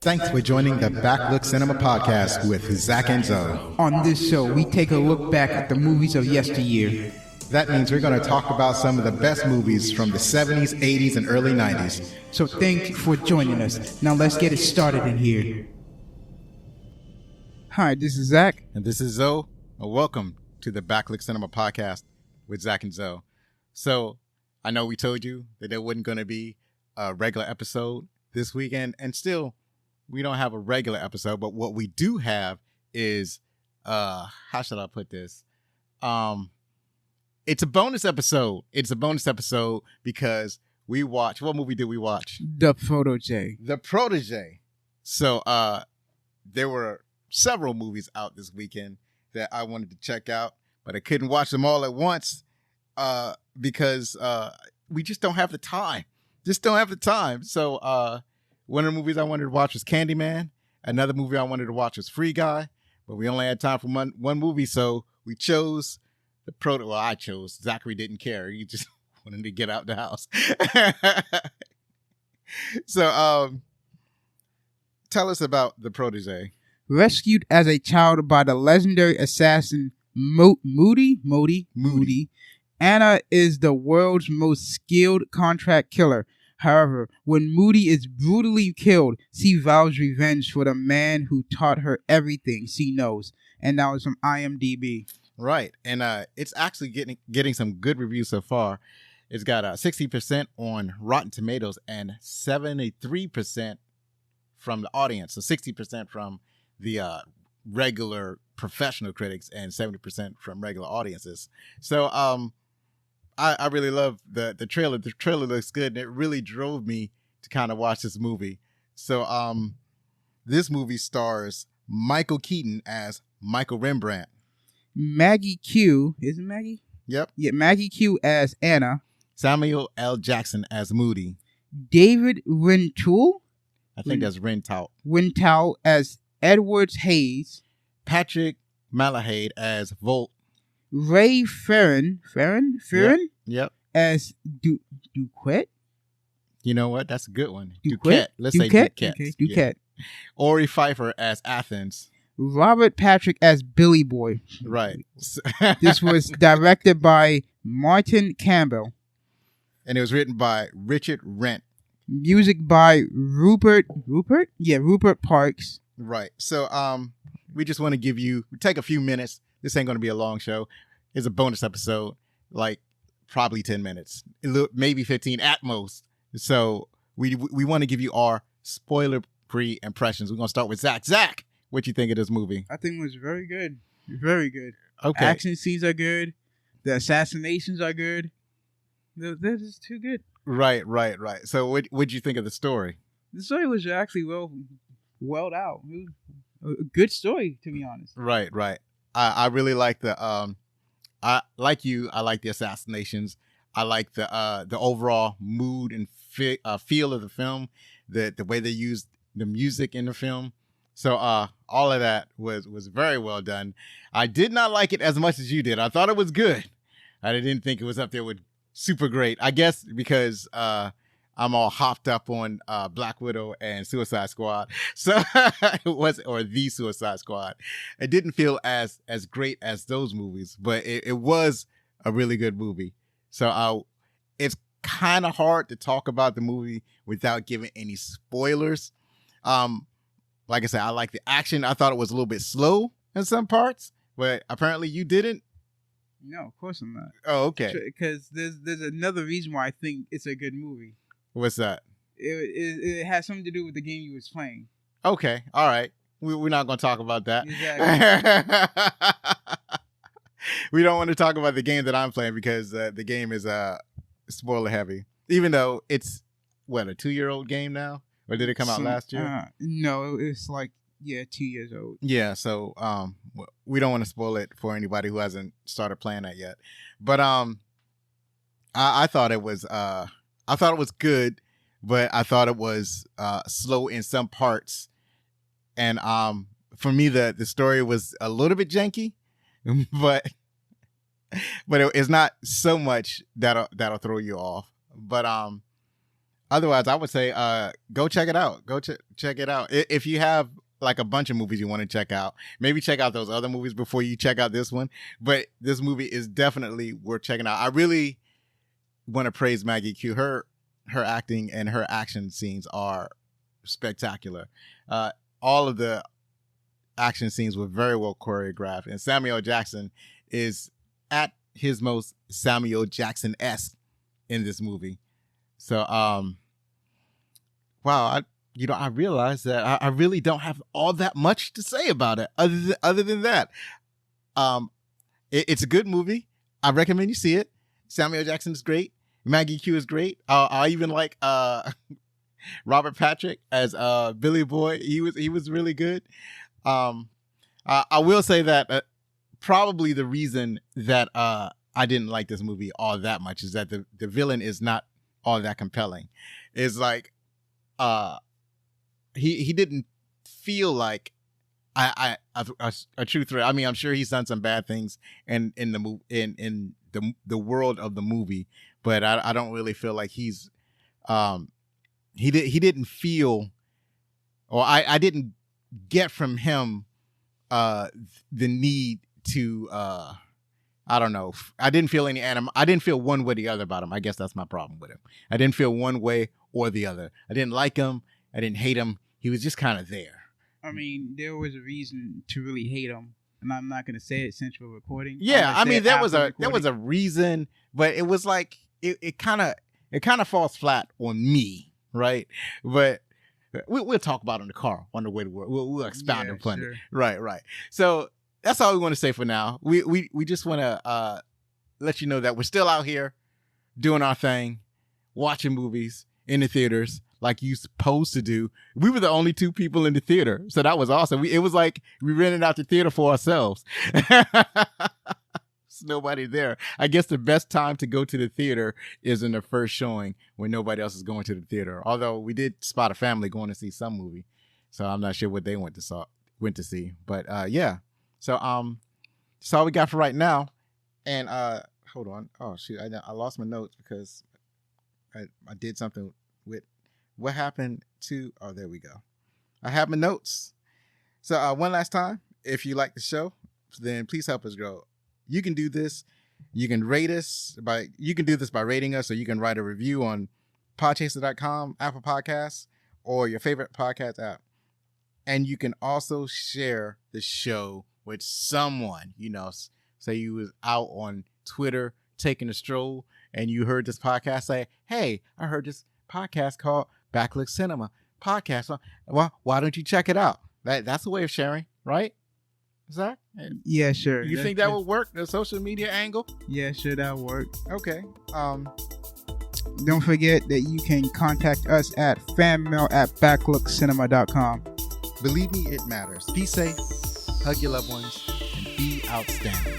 Thanks for joining the Backlook Cinema Podcast with Zach and Zoe. On this show, we take a look back at the movies of yesteryear. That means we're going to talk about some of the best movies from the 70s, 80s, and early 90s. So thank you for joining us. Now let's get it started in here. Hi, this is Zach. And this is Zoe. Welcome to the Backlook Cinema Podcast with Zach and Zoe. So I know we told you that there wasn't going to be a regular episode this weekend, and still we don't have a regular episode, but what we do have is how should I put this? It's a bonus episode. It's a bonus episode because we watched, what movie did we watch? The Protégé. The Protégé. So there were several movies out this weekend that I wanted to check out, but I couldn't watch them all at once because we just don't have the time. So one of the movies I wanted to watch was Candyman. Another movie I wanted to watch was Free Guy, but we only had time for one movie, so we chose the Proto. Well, I chose. Zachary didn't care. He just wanted to get out the house. So, tell us about the Protégé. Rescued as a child by the legendary assassin Moody, Anna is the world's most skilled contract killer. However, when Moody is brutally killed, she vows revenge for the man who taught her everything she knows. And that was from IMDb. Right. And it's actually getting some good reviews so far. It's got 60% on Rotten Tomatoes and 73% from the audience. So 60% from the regular professional critics and 70% from regular audiences. So I really love the trailer. The trailer looks good, and it really drove me to kind of watch this movie. So this movie stars Michael Keaton as Michael Rembrandt. Maggie Q, is it Maggie? Yep. Yeah, Maggie Q as Anna. Samuel L. Jackson as Moody. David Rintoul? I think that's Rintoul. Rintoul as Edwards Hayes. Patrick Malahide as Volt. Ray Ferrin? Yep. As Duquette? You know what? That's a good one. Duquette. Let's say Duquette. Okay, Duquette. Yeah. Ori Pfeiffer as Athens. Robert Patrick as Billy Boy. Right. This was directed by Martin Campbell. And it was written by Richard Rent. Music by Rupert? Yeah, Rupert Parks. Right. So we just want to take a few minutes. This ain't going to be a long show. It's a bonus episode, like probably 10 minutes, maybe 15 at most. So we want to give you our spoiler-free impressions. We're going to start with Zach. Zach, what you think of this movie? I think it was very good. Very good. Okay. Action scenes are good. The assassinations are good. They're just too good. Right. So what'd you think of the story? The story was actually well out. It was a good story, to be honest. Right. I really like the I like the assassinations. I like the overall mood and feel of the film, the way they used the music in the film. So all of that was very well done. I did not like it as much as you did. I thought it was good. I didn't think it was up there with super great. I guess because I'm all hopped up on Black Widow and Suicide Squad. So or the Suicide Squad. It didn't feel as great as those movies, but it was a really good movie. So it's kind of hard to talk about the movie without giving any spoilers. Like I said, I like the action. I thought it was a little bit slow in some parts, but apparently you didn't. No, of course I'm not. Oh, okay. Because there's another reason why I think it's a good movie. What's that? It has something to do with the game you was playing. Okay, all right. We're not going to talk about that. Exactly. We don't want to talk about the game that I'm playing because the game is spoiler heavy. Even though it's, a 2-year-old game now? Or did it come out last year? No, it's 2 years old. Yeah, so we don't want to spoil it for anybody who hasn't started playing that yet. But I thought it was good, but I thought it was slow in some parts. And for me, the story was a little bit janky, but it's not so much that'll throw you off. But otherwise, I would say go check it out. Go check it out. If you have like a bunch of movies you want to check out, maybe check out those other movies before you check out this one. But this movie is definitely worth checking out. I really want to praise Maggie Q. Her acting and her action scenes are spectacular. All of the action scenes were very well choreographed, and Samuel Jackson is at his most Samuel Jackson-esque in this movie. So, wow, I realized that I really don't have all that much to say about it other than that. It's a good movie. I recommend you see it. Samuel Jackson is great. Maggie Q is great. I even like Robert Patrick as Billy Boy. He was really good. I will say that probably the reason that I didn't like this movie all that much is that the villain is not all that compelling. It's like he didn't feel like a true threat. I mean, I'm sure he's done some bad things in the world of the movie, but I don't really feel like he's he didn't feel, or I didn't get from him the need to I don't know. I didn't feel any I didn't feel one way or the other about him. I guess that's my problem with him. I didn't feel one way or the other. I didn't like him. I didn't hate him. He was just kind of there. I mean, there was a reason to really hate him, and I'm not going to say it since we're recording. Yeah, I mean, there was a reason, but it was like it kind of falls flat on me, right? But we'll talk about it in the car on the way to work. We'll expound on plenty. Sure. Right. So that's all we want to say for now. We just want to let you know that we're still out here doing our thing, watching movies in the theaters like you supposed to do. We were the only two people in the theater, so that was awesome. It was like we rented out the theater for ourselves. There's nobody there. I guess the best time to go to the theater is in the first showing when nobody else is going to the theater. Although we did spot a family going to see some movie, so I'm not sure what they went to see. But yeah. So that's all we got for right now. And hold on. Oh shoot, I lost my notes because I did something with what happened to. Oh, there we go. I have my notes. So one last time, if you like the show, then please help us grow. You can do this. You can rate us you can do this by rating us, or you can write a review on podchaser.com, Apple Podcasts, or your favorite podcast app. And you can also share the show with someone, say you was out on Twitter taking a stroll and you heard this podcast, say, hey, I heard this podcast called Backlit Cinema Podcast. Well, why don't you check it out? That's a way of sharing, right? Zach? Yeah, sure. You think that would work, the social media angle? Yeah, sure, that'll work. Okay. Don't forget that you can contact us at fanmail@backlookcinema.com. Believe me, it matters. Be safe, hug your loved ones, and be outstanding.